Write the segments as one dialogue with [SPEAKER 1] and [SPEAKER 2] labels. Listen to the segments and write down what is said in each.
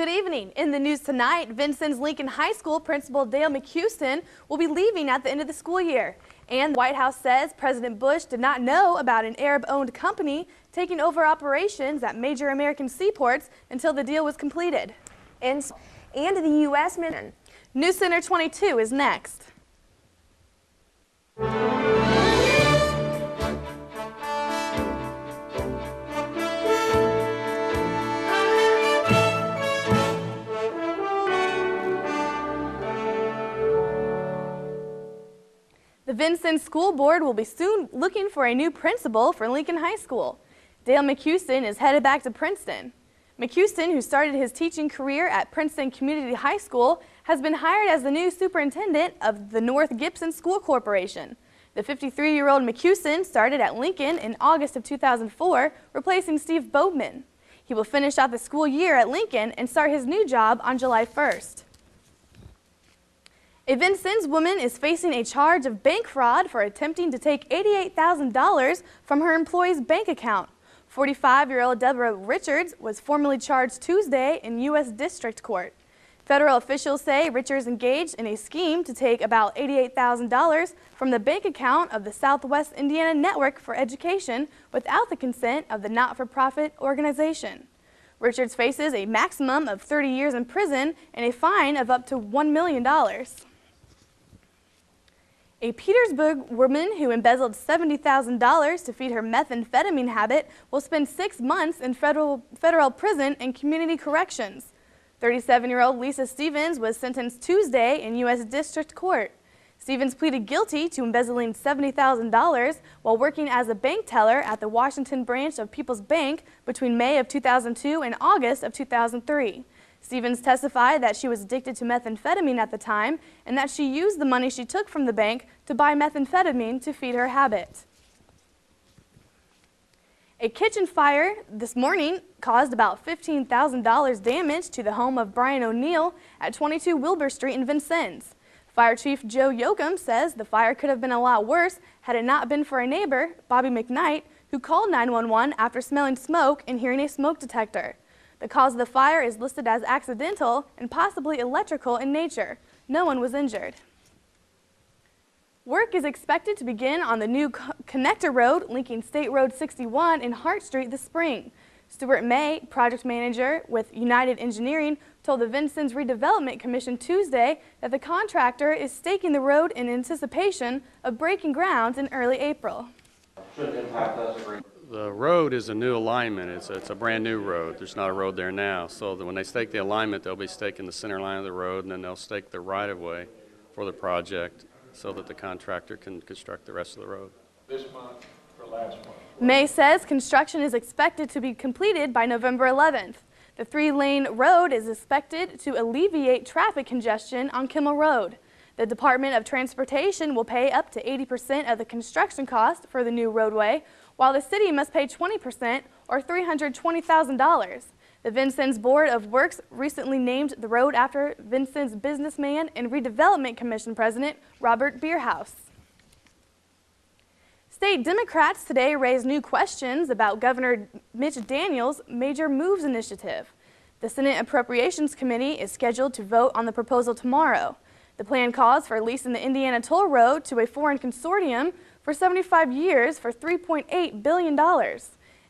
[SPEAKER 1] Good evening. In the news tonight, Vincennes Lincoln High School Principal Dale McHouston will be leaving at the end of the school year. And the White House says President Bush did not know about an Arab-owned company taking over operations at major American seaports until the deal was completed.
[SPEAKER 2] And the U.S.
[SPEAKER 1] Newscenter 22 is next. The Vincennes School Board will be soon looking for a new principal for Lincoln High School. Dale McHouston is headed back to Princeton. McHouston, who started his teaching career at Princeton Community High School, has been hired as the new superintendent of the North Gibson School Corporation. The 53-year-old McHouston started at Lincoln in August of 2004, replacing Steve Bowman. He will finish out the school year at Lincoln and start his new job on July 1st. A Vincennes woman is facing a charge of bank fraud for attempting to take $88,000 from her employee's bank account. 45-year-old Deborah Richards was formally charged Tuesday in U.S. District Court. Federal officials say Richards engaged in a scheme to take about $88,000 from the bank account of the Southwest Indiana Network for Education without the consent of the not-for-profit organization. Richards faces a maximum of 30 years in prison and a fine of up to $1 million. A Petersburg woman who embezzled $70,000 to feed her methamphetamine habit will spend 6 months in federal prison and community corrections. 37-year-old Lisa Stevens was sentenced Tuesday in U.S. District Court. Stevens pleaded guilty to embezzling $70,000 while working as a bank teller at the Washington branch of People's Bank between May of 2002 and August of 2003. Stevens testified that she was addicted to methamphetamine at the time and that she used the money she took from the bank to buy methamphetamine to feed her habit. A kitchen fire this morning caused about $15,000 damage to the home of Brian O'Neill at 22 Wilbur Street in Vincennes. Fire Chief Joe Yoakum says the fire could have been a lot worse had it not been for a neighbor, Bobby McKnight, who called 911 after smelling smoke and hearing a smoke detector. The cause of the fire is listed as accidental and possibly electrical in nature. No one was injured. Work is expected to begin on the new connector road linking State Road 61 and Hart Street this spring. Stuart May, project manager with United Engineering, told the Vincennes Redevelopment Commission Tuesday that the contractor is staking the road in anticipation of breaking ground in early April.
[SPEAKER 3] The road is a new alignment. It's a brand new road. There's not a road there now. So that when they stake the alignment, they'll be staking the center line of the road, and then they'll stake the right-of-way for the project so that the contractor can construct the rest of the road.
[SPEAKER 4] This month or last month?
[SPEAKER 1] May says construction is expected to be completed by November 11th. The 3-lane road is expected to alleviate traffic congestion on Kimmel Road. The Department of Transportation will pay up to 80% of the construction cost for the new roadway, while the city must pay 20% or $320,000. The Vincennes Board of Works recently named the road after Vincennes businessman and Redevelopment Commission President Robert Bierhaus. State Democrats today raised new questions about Governor Mitch Daniels' Major Moves initiative. The Senate Appropriations Committee is scheduled to vote on the proposal tomorrow. The plan calls for leasing the Indiana Toll Road to a foreign consortium for 75 years for $3.8 billion.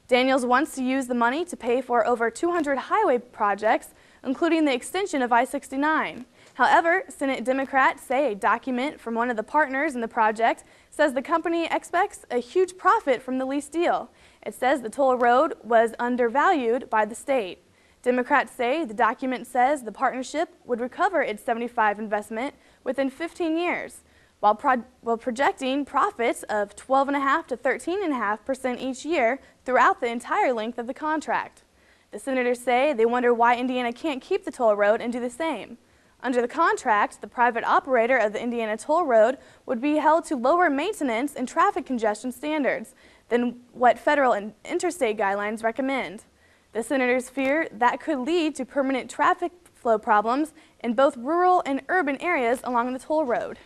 [SPEAKER 1] Daniels wants to use the money to pay for over 200 highway projects, including the extension of I-69. However, Senate Democrats say a document from one of the partners in the project says the company expects a huge profit from the lease deal. It says the toll road was undervalued by the state. Democrats say the document says the partnership would recover its $75 investment within 15 years, while projecting profits of 12.5% to 13.5% each year throughout the entire length of the contract. The senators say they wonder why Indiana can't keep the toll road and do the same. Under the contract, the private operator of the Indiana Toll Road would be held to lower maintenance and traffic congestion standards than what federal and interstate guidelines recommend. The senators fear that could lead to permanent traffic flow problems in both rural and urban areas along the toll road.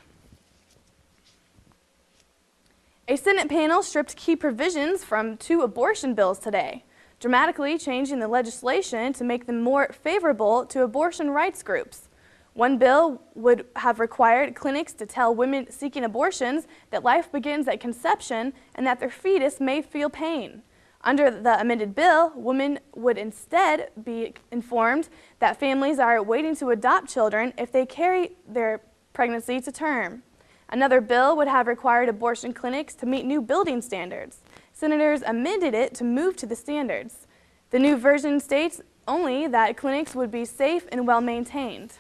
[SPEAKER 1] A Senate panel stripped key provisions from 2 abortion bills today. dramatically changing the legislation to make them more favorable to abortion rights groups. One bill would have required clinics to tell women seeking abortions that life begins at conception and that their fetus may feel pain. Under the amended bill, women would instead be informed that families are waiting to adopt children if they carry their pregnancy to term. Another bill would have required abortion clinics to meet new building standards. Senators amended it to move to the standards. The new version states only that clinics would be safe and well maintained.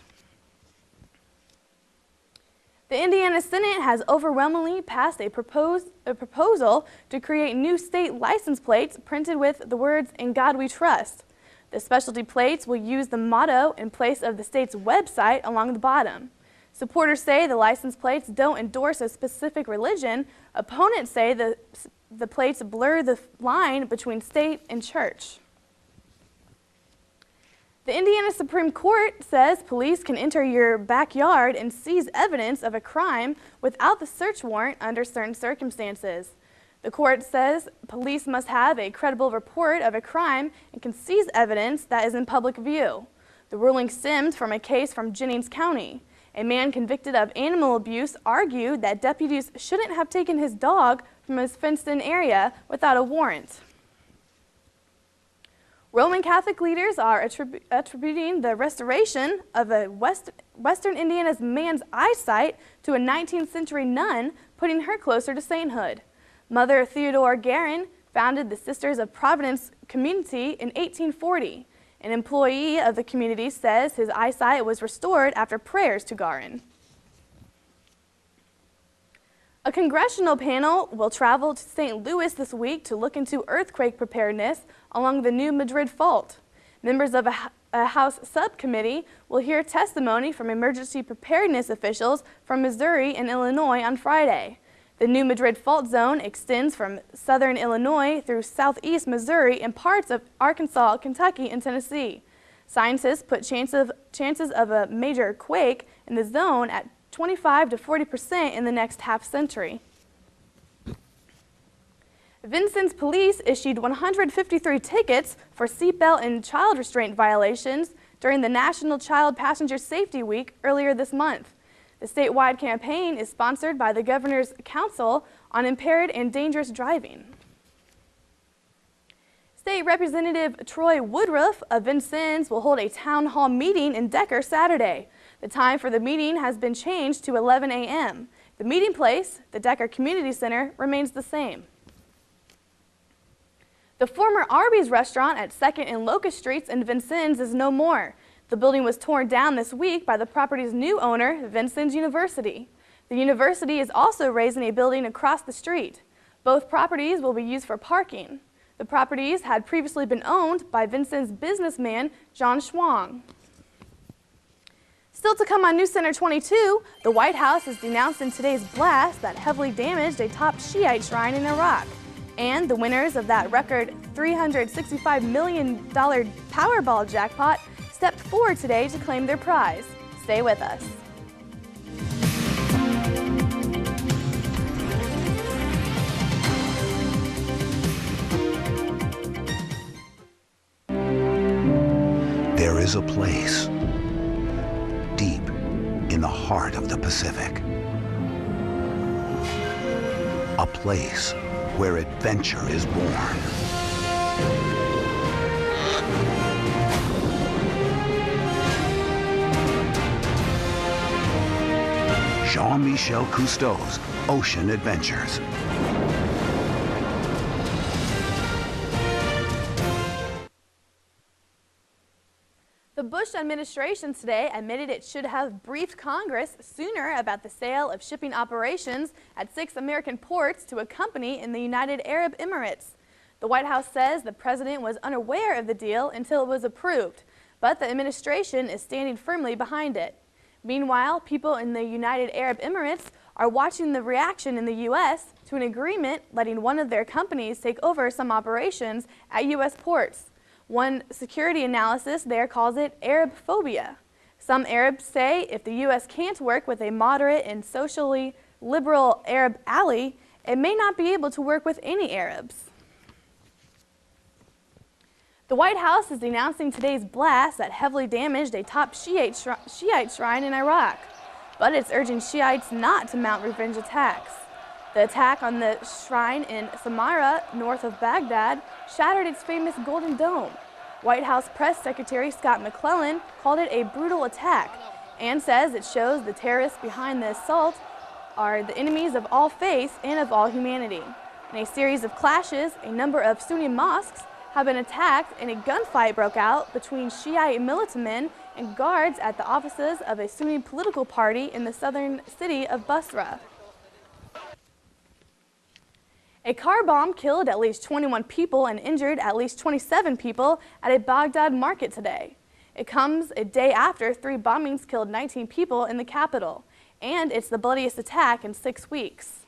[SPEAKER 1] The Indiana Senate has overwhelmingly passed a proposal to create new state license plates printed with the words, "In God We Trust." The specialty plates will use the motto in place of the state's website along the bottom. Supporters say the license plates don't endorse a specific religion. Opponents say the plates blur the line between state and church. The Indiana Supreme Court says police can enter your backyard and seize evidence of a crime without the search warrant under certain circumstances. The court says police must have a credible report of a crime and can seize evidence that is in public view. The ruling stemmed from a case from Jennings County. A man convicted of animal abuse argued that deputies shouldn't have taken his dog from his fenced-in area without a warrant. Roman Catholic leaders are attributing the restoration of Western Indiana's man's eyesight to a 19th century nun, putting her closer to sainthood. Mother Theodore Guerin founded the Sisters of Providence community in 1840. An employee of the community says his eyesight was restored after prayers to Guerin. A congressional panel will travel to St. Louis this week to look into earthquake preparedness along the New Madrid Fault. Members of a House subcommittee will hear testimony from emergency preparedness officials from Missouri and Illinois on Friday. The New Madrid Fault Zone extends from southern Illinois through southeast Missouri and parts of Arkansas, Kentucky, and Tennessee. Scientists put chances of a major quake in the zone at 25 to 40% in the next half century. Vincennes police issued 153 tickets for seatbelt and child restraint violations during the National Child Passenger Safety Week earlier this month. The statewide campaign is sponsored by the Governor's Council on Impaired and Dangerous Driving. State Representative Troy Woodruff of Vincennes will hold a town hall meeting in Decker Saturday. The time for the meeting has been changed to 11 a.m. The meeting place, the Decker Community Center, remains the same. The former Arby's restaurant at 2nd and Locust Streets in Vincennes is no more. The building was torn down this week by the property's new owner, Vincennes University. The university is also raising a building across the street. Both properties will be used for parking. The properties had previously been owned by Vincennes businessman John Schwang. Still to come on Newscenter 22, the White House has denounced in today's blast that heavily damaged a top Shiite shrine in Iraq. And the winners of that record $365 million Powerball jackpot stepped forward today to claim their prize. Stay with us.
[SPEAKER 5] There is a place deep in the heart of the Pacific. A place where adventure is born. Jean-Michel Cousteau's Ocean Adventures.
[SPEAKER 1] The Bush administration today admitted it should have briefed Congress sooner about the sale of shipping operations at 6 American ports to a company in the United Arab Emirates. The White House says the president was unaware of the deal until it was approved, but the administration is standing firmly behind it. Meanwhile, people in the United Arab Emirates are watching the reaction in the U.S. to an agreement letting one of their companies take over some operations at U.S. ports. One security analysis there calls it Arab phobia. Some Arabs say if the U.S. can't work with a moderate and socially liberal Arab ally, it may not be able to work with any Arabs. The White House is denouncing today's blast that heavily damaged a top Shiite shrine in Iraq, but it's urging Shiites not to mount revenge attacks. The attack on the shrine in Samarra, north of Baghdad, shattered its famous Golden Dome. White House Press Secretary Scott McClellan called it a brutal attack and says it shows the terrorists behind the assault are the enemies of all faiths and of all humanity. In a series of clashes, a number of Sunni mosques have been attacked and a gunfight broke out between Shiite militiamen and guards at the offices of a Sunni political party in the southern city of Basra. A car bomb killed at least 21 people and injured at least 27 people at a Baghdad market today. It comes a day after 3 bombings killed 19 people in the capital, and it's the bloodiest attack in 6 weeks.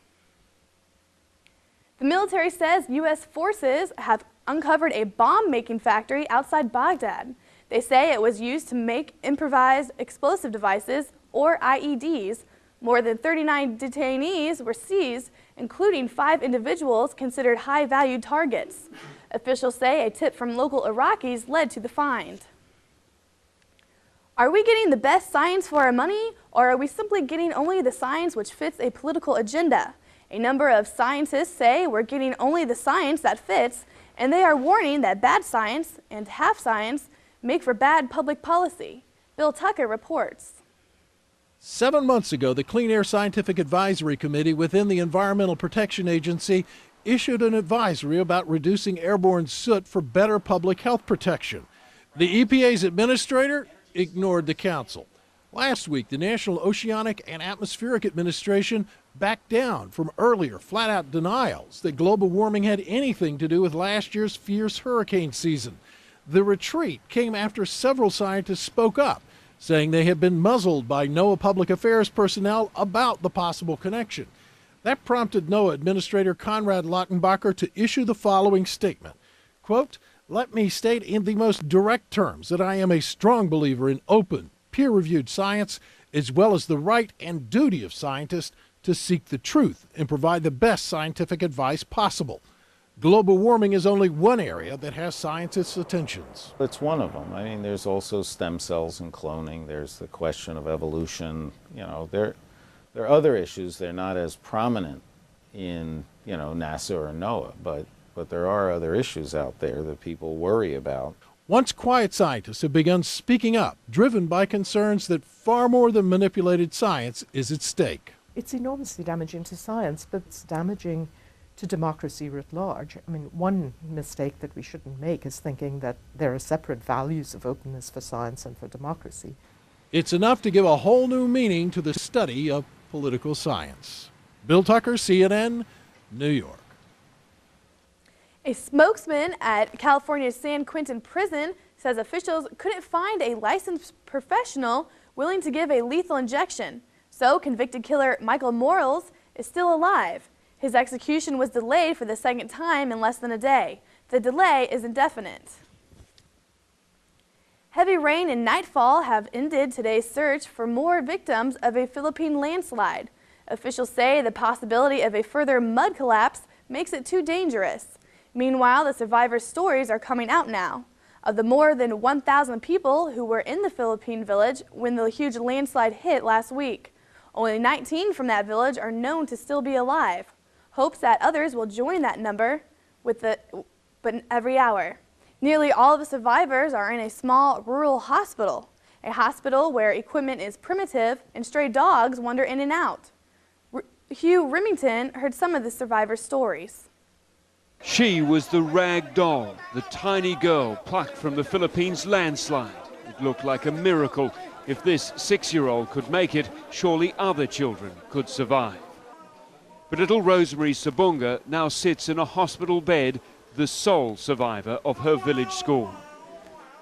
[SPEAKER 1] The military says U.S. forces have uncovered a bomb-making factory outside Baghdad. They say it was used to make improvised explosive devices, or IEDs. More than 39 detainees were seized, including 5 individuals considered high-valued targets. Officials say a tip from local Iraqis led to the find. Are we getting the best science for our money, or are we simply getting only the science which fits a political agenda? A number of scientists say we're getting only the science that fits, and they are warning that bad science and half science make for bad public policy. Bill Tucker reports.
[SPEAKER 6] 7 months ago, the Clean Air Scientific Advisory Committee within the Environmental Protection Agency issued an advisory about reducing airborne soot for better public health protection. The EPA's administrator ignored the council. Last week, the National Oceanic and Atmospheric Administration backed down from earlier flat-out denials that global warming had anything to do with last year's fierce hurricane season. The retreat came after several scientists spoke up, saying they had been muzzled by NOAA public affairs personnel about the possible connection. That prompted NOAA Administrator Conrad Lautenbacher to issue the following statement. Quote, "Let me state in the most direct terms that I am a strong believer in open, peer-reviewed science, as well as the right and duty of scientists to seek the truth and provide the best scientific advice possible. Global warming is only one area that has scientists' attentions."
[SPEAKER 7] It's one of them. I mean, there's also stem cells and cloning. There's the question of evolution. You know, there are other issues. They're not as prominent in, NASA or NOAA, but there are other issues out there that people worry about.
[SPEAKER 6] Once quiet scientists have begun speaking up, driven by concerns that far more than manipulated science is at stake.
[SPEAKER 8] It's enormously damaging to science, but it's damaging to democracy writ large. I mean, one mistake that we shouldn't make is thinking that there are separate values of openness for science and for democracy.
[SPEAKER 6] It's enough to give a whole new meaning to the study of political science. Bill Tucker, CNN, New York.
[SPEAKER 1] A spokesman at California's San Quentin prison says officials couldn't find a licensed professional willing to give a lethal injection. So convicted killer Michael Morales is still alive. His execution was delayed for the second time in less than a day. The delay is indefinite. Heavy rain and nightfall have ended today's search for more victims of a Philippine landslide. Officials say the possibility of a further mud collapse makes it too dangerous. Meanwhile, the survivors' stories are coming out now. Of the more than 1,000 people who were in the Philippine village when the huge landslide hit last week, only 19 from that village are known to still be alive. Hopes that others will join that number but every hour. Nearly all of the survivors are in a small rural hospital, a hospital where equipment is primitive and stray dogs wander in and out. Hugh Remington heard some of the survivors' stories.
[SPEAKER 9] She was the rag doll, the tiny girl plucked from the Philippines landslide. It looked like a miracle. If this 6-year-old could make it, surely other children could survive. But little Rosemary Sabunga now sits in a hospital bed, the sole survivor of her village school.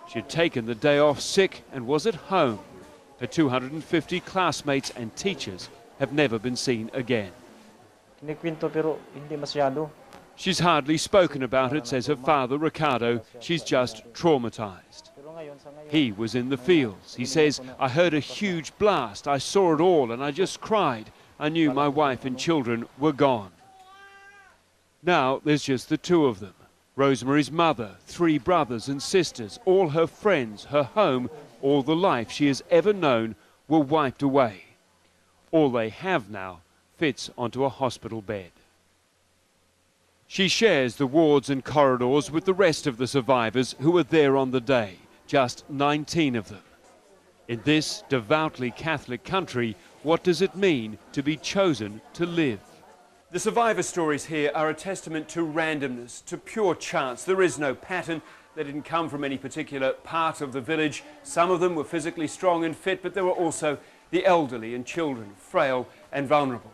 [SPEAKER 9] She had taken the day off sick and was at home. Her 250 classmates and teachers have never been seen again. She's hardly spoken about it, says her father, Ricardo. She's just traumatized. He was in the fields. He says, "I heard a huge blast. I saw it all and I just cried. I knew my wife and children were gone." Now there's just the two of them. Rosemary's mother, 3 brothers and sisters, all her friends, her home, all the life she has ever known were wiped away. All they have now fits onto a hospital bed. She shares the wards and corridors with the rest of the survivors who were there on the day, just 19 of them. In this devoutly Catholic country, what does it mean to be chosen to live? The survivor stories here are a testament to randomness, to pure chance. There is no pattern. They didn't come from any particular part of the village. Some of them were physically strong and fit, but there were also the elderly and children, frail and vulnerable.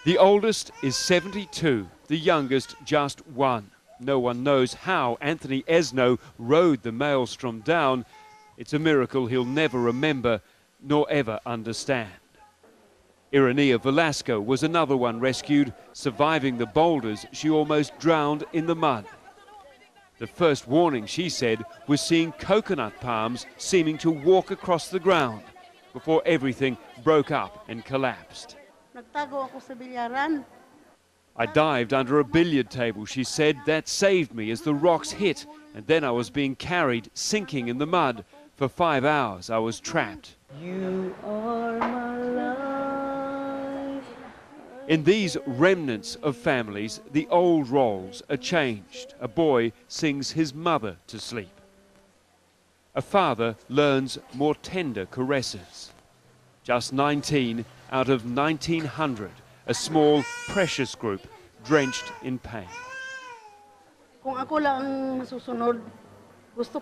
[SPEAKER 9] The oldest is 72, the youngest just 1. No one knows how Anthony Esno rode the maelstrom down. It's a miracle he'll never remember nor ever understand. Irenea Velasco was another one rescued. Surviving the boulders, she almost drowned in the mud. The first warning, she said, was seeing coconut palms seeming to walk across the ground before everything broke up and collapsed. I dived under a billiard table, she said. That saved me as the rocks hit, and then I was being carried, sinking in the mud. For 5 hours I was trapped. You are my life. In these remnants of families, the old roles are changed. A boy sings his mother to sleep. A father learns more tender caresses. Just 19 out of 1,900, a small, precious group drenched in pain.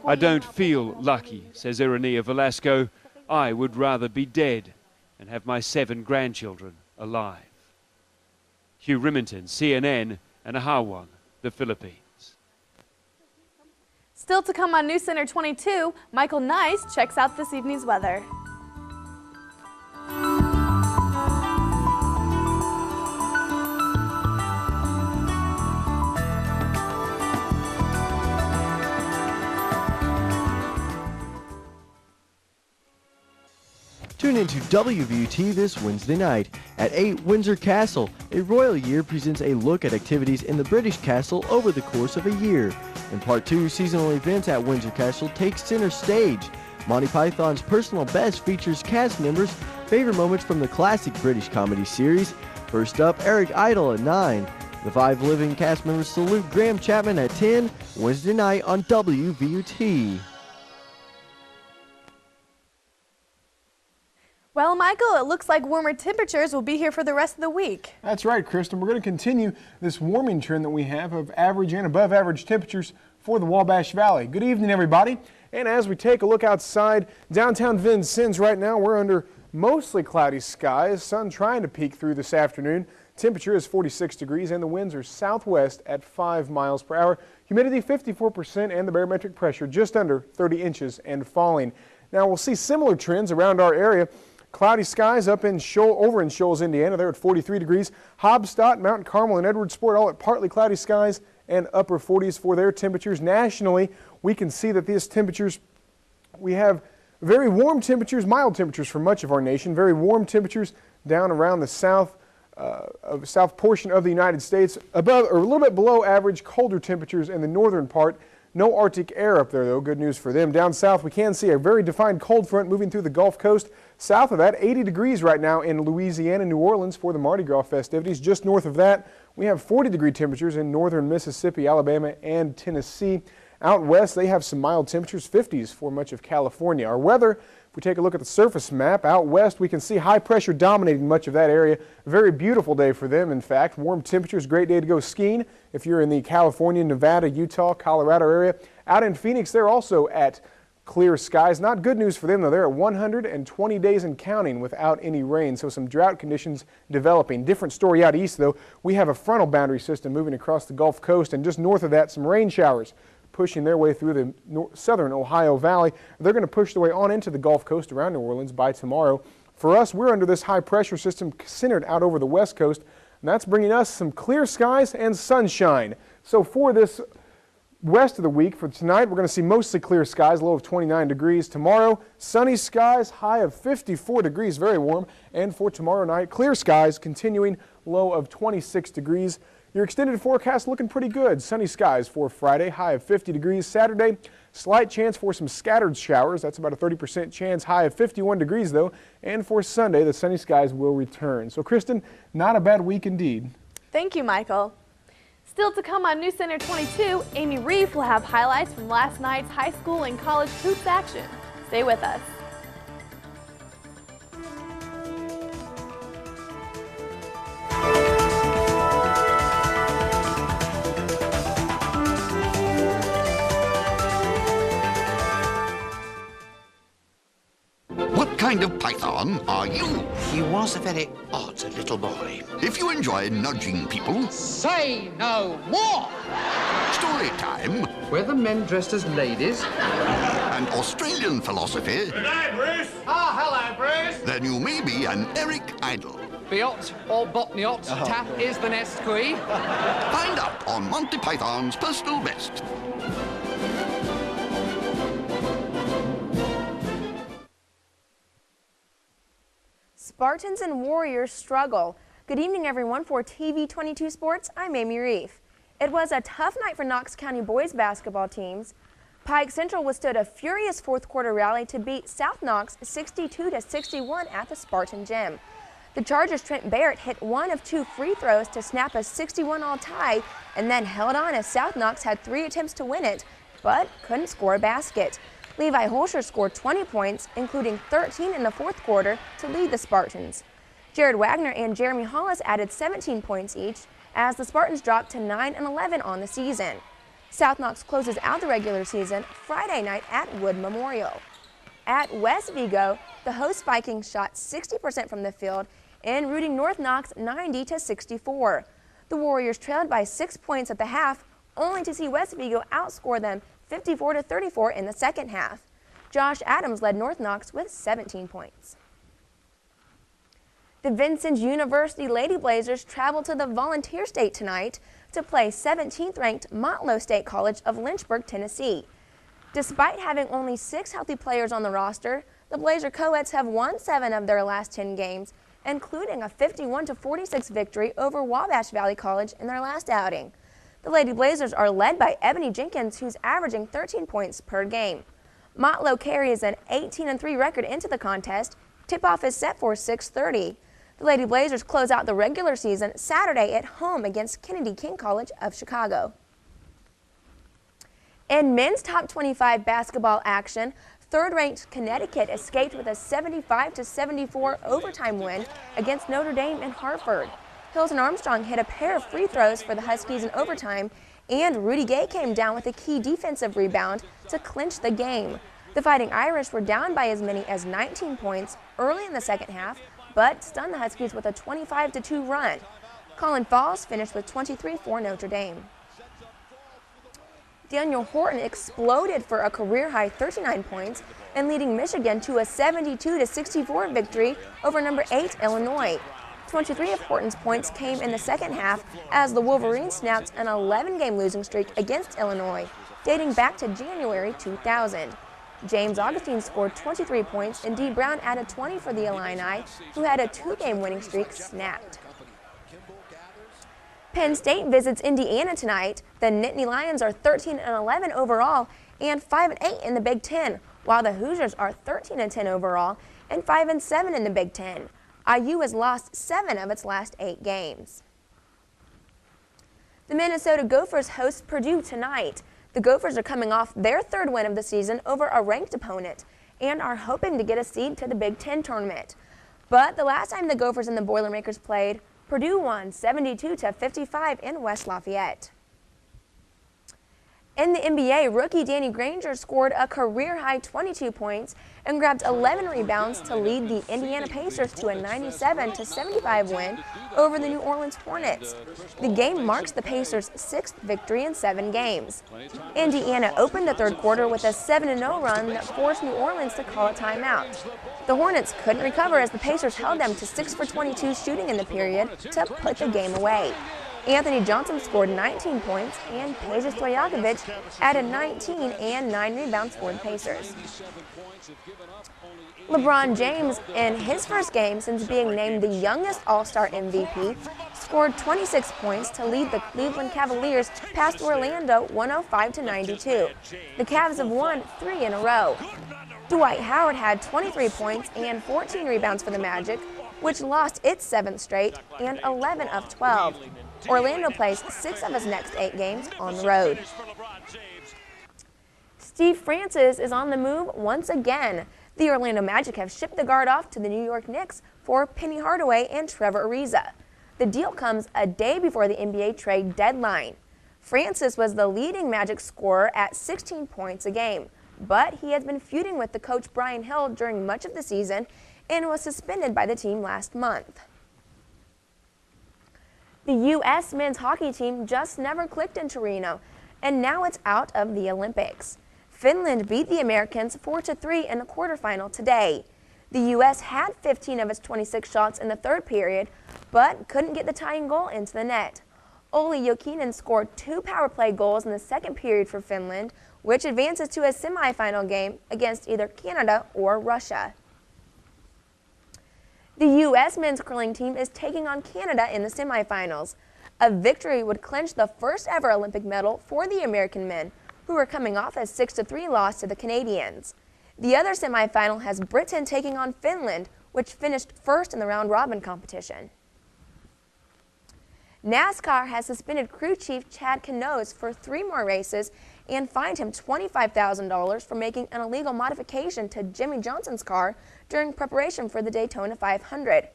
[SPEAKER 9] I don't feel lucky, says Irenea Velasco. I would rather be dead and have my 7 grandchildren alive. Hugh Rimmington, CNN, and Ahawang, the Philippines.
[SPEAKER 1] Still to come on Newscenter 22, Michael Nice checks out this evening's weather.
[SPEAKER 10] Tune into Wvut this Wednesday night. At 8, Windsor Castle, a royal year presents a look at activities in the British castle over the course of a year. In Part 2, seasonal events at Windsor Castle take center stage. Monty Python's Personal Best features cast members' favorite moments from the classic British comedy series. First up, Eric Idle at 9. The 5 living cast members salute Graham Chapman at 10, Wednesday night on Wvut.
[SPEAKER 1] Well, Michael, it looks like warmer temperatures will be here for the rest of the week.
[SPEAKER 11] That's right, Kristen. We're going to continue this warming trend that we have of average and above average temperatures for the Wabash Valley. Good evening, everybody. And as we take a look outside downtown Vincennes right now, we're under mostly cloudy skies. Sun trying to peek through this afternoon. Temperature is 46 degrees and the winds are southwest at 5 miles per hour. Humidity 54% and the barometric pressure just under 30 inches and falling. Now we'll see similar trends around our area. Cloudy skies up in over in Shoals, Indiana. They're at 43 degrees. Hobstadt, Mount Carmel, and Edwardsport all at partly cloudy skies and upper 40s for their temperatures. Nationally, we can see that these temperatures, we have very warm temperatures, mild temperatures for much of our nation. Very warm temperatures down around the south portion of the United States. Above or a little bit below average, colder temperatures in the northern part. No Arctic air up there, though. Good news for them. Down south, we can see a very defined cold front moving through the Gulf Coast. South of that, 80 degrees right now in Louisiana, New Orleans for the Mardi Gras festivities. Just north of that, we have 40-degree temperatures in northern Mississippi, Alabama, and Tennessee. Out west, they have some mild temperatures, 50s for much of California. Our weather, if we take a look at the surface map, out west, we can see high pressure dominating much of that area. A very beautiful day for them, in fact. Warm temperatures, great day to go skiing if you're in the California, Nevada, Utah, Colorado area. Out in Phoenix, they're also at clear skies. Not good news for them, though. They're at 120 days and counting without any rain, so some drought conditions developing. Different story out east, though. We have a frontal boundary system moving across the Gulf Coast, and just north of that, some rain showers pushing their way through the southern Ohio Valley. They're going to push their way on into the Gulf Coast around New Orleans by tomorrow. For us, we're under this high pressure system centered out over the west coast, and that's bringing us some clear skies and sunshine. So for this rest of the week, for tonight, we're going to see mostly clear skies, low of 29 degrees. Tomorrow, sunny skies, high of 54 degrees, very warm. And for tomorrow night, clear skies, continuing low of 26 degrees. Your extended forecast looking pretty good. Sunny skies for Friday, high of 50 degrees. Saturday, slight chance for some scattered showers. That's about a 30% chance, high of 51 degrees though. And for Sunday, the sunny skies will return. So Kristen, not a bad week indeed.
[SPEAKER 1] Thank you, Michael. Still to come on Newscenter 22, Amy Reeve will have highlights from last night's high school and college hoops action. Stay with us.
[SPEAKER 12] What kind of python are you?
[SPEAKER 13] He was a very odd little boy.
[SPEAKER 12] If you enjoy nudging people,
[SPEAKER 13] Say no more!
[SPEAKER 12] story time,
[SPEAKER 13] Were the men dressed as ladies?
[SPEAKER 12] and Australian philosophy,
[SPEAKER 4] Good night, Bruce.
[SPEAKER 13] Hello, Bruce.
[SPEAKER 12] then you may be an Eric Idle.
[SPEAKER 13] Biot or Botniot, tap is the nest queen.
[SPEAKER 12] Find out on Monty Python's Personal Best.
[SPEAKER 2] Spartans and Warriors struggle. Good evening, everyone. For TV 22 Sports, I'm Amy Reeve. It was a tough night for Knox County boys basketball teams. Pike Central withstood a furious fourth quarter rally to beat South Knox 62-61 at the Spartan Gym. The Chargers' Trent Barrett hit one of two free throws to snap a 61-all tie and then held on as South Knox had 3 attempts to win it, but couldn't score a basket. Levi Holscher scored 20 points, including 13 in the fourth quarter, to lead the Spartans. Jared Wagner and Jeremy Hollis added 17 points each, as the Spartans dropped to 9-11 on the season. South Knox closes out the regular season Friday night at Wood Memorial. At West Vigo, the host Vikings shot 60% from the field and routing North Knox 90-64. The Warriors trailed by 6 points at the half, only to see West Vigo outscore them 54-34 in the second half. Josh Adams led North Knox with 17 points. The Vincennes University Lady Blazers travel to the Volunteer State tonight to play 17th-ranked Motlow State College of Lynchburg, Tennessee. Despite having only 6 healthy players on the roster, the Blazer Coeds have won 7 of their last 10 games, including a 51-46 victory over Wabash Valley College in their last outing. The Lady Blazers are led by Ebony Jenkins, who's averaging 13 points per game. Motlow carries an 18-3 record into the contest. Tip-off is set for 6:30. The Lady Blazers close out the regular season Saturday at home against Kennedy King College of Chicago. In men's top 25 basketball action, third-ranked Connecticut escaped with a 75-74 overtime win against Notre Dame and Hartford. Hilton Armstrong hit a pair of free throws for the Huskies in overtime, and Rudy Gay came down with a key defensive rebound to clinch the game. The Fighting Irish were down by as many as 19 points early in the second half, but stunned the Huskies with a 25-2 run. Colin Falls finished with 23 for Notre Dame. Daniel Horton exploded for a career-high 39 points and leading Michigan to a 72-64 victory over number 8 Illinois. 23 of Horton's points came in the second half as the Wolverines snapped an 11-game losing streak against Illinois, dating back to January 2000. James Augustine scored 23 points and Dee Brown added 20 for the Illini, who had a 2-game winning streak snapped. Penn State visits Indiana tonight. The Nittany Lions are 13-11 overall and 5-8 in the Big Ten, while the Hoosiers are 13-10 overall and 5-7 in the Big Ten. IU has lost 7 of its last 8 games. The Minnesota Gophers host Purdue tonight. The Gophers are coming off their 3rd win of the season over a ranked opponent and are hoping to get a seed to the Big Ten tournament. But the last time the Gophers and the Boilermakers played, Purdue won 72-55 in West Lafayette. In the NBA, rookie Danny Granger scored a career-high 22 points and grabbed 11 rebounds to lead the Indiana Pacers to a 97-75 win over the New Orleans Hornets. The game marks the Pacers' 6th victory in 7 games. Indiana opened the 3rd quarter with a 7-0 run that forced New Orleans to call a timeout. The Hornets couldn't recover as the Pacers held them to 6 for 22 shooting in the period to put the game away. Anthony Johnson scored 19 points, and Peja Stojakovic added 19 and 9 rebounds for the Pacers. LeBron James, in his first game since being named the youngest All-Star MVP, scored 26 points to lead the Cleveland Cavaliers past Orlando 105-92. The Cavs have won 3 in a row. Dwight Howard had 23 points and 14 rebounds for the Magic, which lost its 7th straight and 11 of 12. Orlando plays 6 of its next 8 games on the road. Steve Francis is on the move once again. The Orlando Magic have shipped the guard off to the New York Knicks for Penny Hardaway and Trevor Ariza. The deal comes a day before the NBA trade deadline. Francis was the leading Magic scorer at 16 points a game, but he has been feuding with the coach Brian Hill during much of the season and was suspended by the team last month. The U.S. men's hockey team just never clicked in Torino, and now it's out of the Olympics. Finland beat the Americans 4-3 in the quarterfinal today. The U.S. had 15 of its 26 shots in the third period, but couldn't get the tying goal into the net. Olli Jokinen scored 2 power play goals in the second period for Finland, which advances to a semifinal game against either Canada or Russia. The U.S. men's curling team is taking on Canada in the semifinals. A victory would clinch the first ever Olympic medal for the American men, who are coming off a 6-3 loss to the Canadians. The other semifinal has Britain taking on Finland, which finished first in the round-robin competition. NASCAR has suspended crew chief Chad Canoes for 3 more races and fined him $25,000 for making an illegal modification to Jimmy Johnson's car during preparation for the Daytona 500.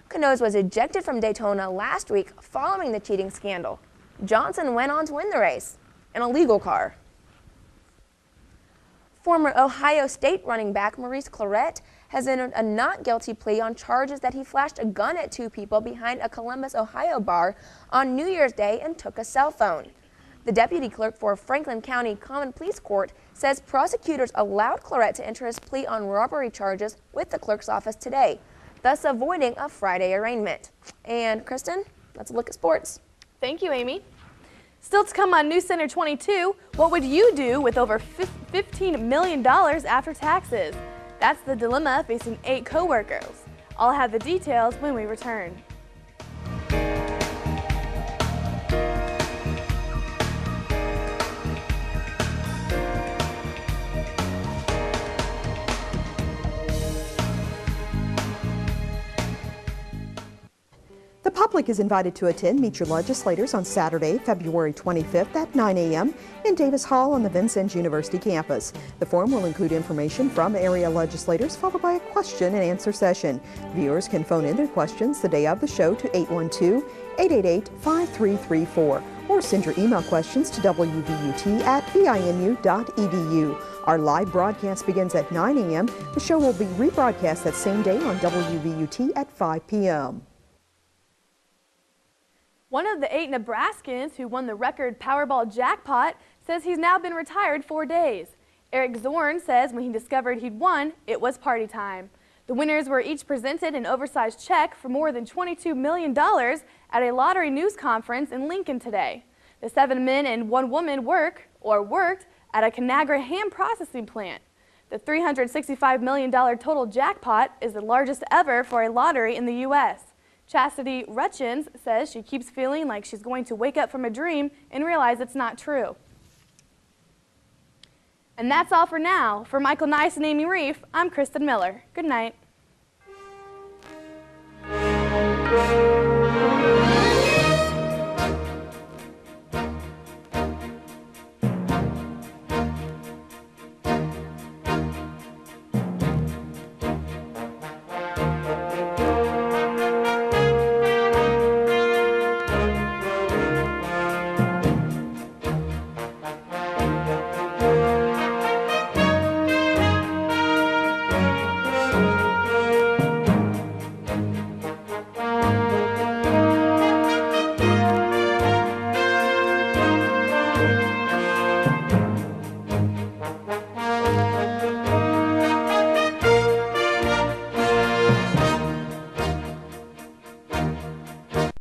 [SPEAKER 2] Canoes was ejected from Daytona last week following the cheating scandal. Johnson went on to win the race, an illegal car. Former Ohio State running back Maurice Clarett has entered a not guilty plea on charges that he flashed a gun at 2 people behind a Columbus, Ohio bar on New Year's Day and took a cell phone. The deputy clerk for Franklin County Common Pleas Court says prosecutors allowed Clarett to enter his plea on robbery charges with the clerk's office today, thus avoiding a Friday arraignment. And Kristen, let's look at sports.
[SPEAKER 1] Thank you, Amy. Still to come on Newscenter 22, what would you do with over $15 million after taxes? That's the dilemma facing 8 co-workers. I'll have the details when we return.
[SPEAKER 14] The public is invited to attend Meet Your Legislators on Saturday, February 25th at 9 a.m. in Davis Hall on the Vincennes University campus. The forum will include information from area legislators followed by a question and answer session. Viewers can phone in their questions the day of the show to 812-888-5334 or send your email questions to wvut@vinu.edu. Our live broadcast begins at 9 a.m. The show will be rebroadcast that same day on WVUT at 5 p.m.
[SPEAKER 1] One of the 8 Nebraskans who won the record Powerball jackpot says he's now been retired 4 days. Eric Zorn says when he discovered he'd won, it was party time. The winners were each presented an oversized check for more than $22 million at a lottery news conference in Lincoln today. The 7 men and 1 woman worked at a Conagra ham processing plant. The $365 million total jackpot is the largest ever for a lottery in the U.S. Chastity Rutchins says she keeps feeling like she's going to wake up from a dream and realize it's not true. And that's all for now. For Michael Nice and Amy Reef, I'm Kristen Miller. Good night.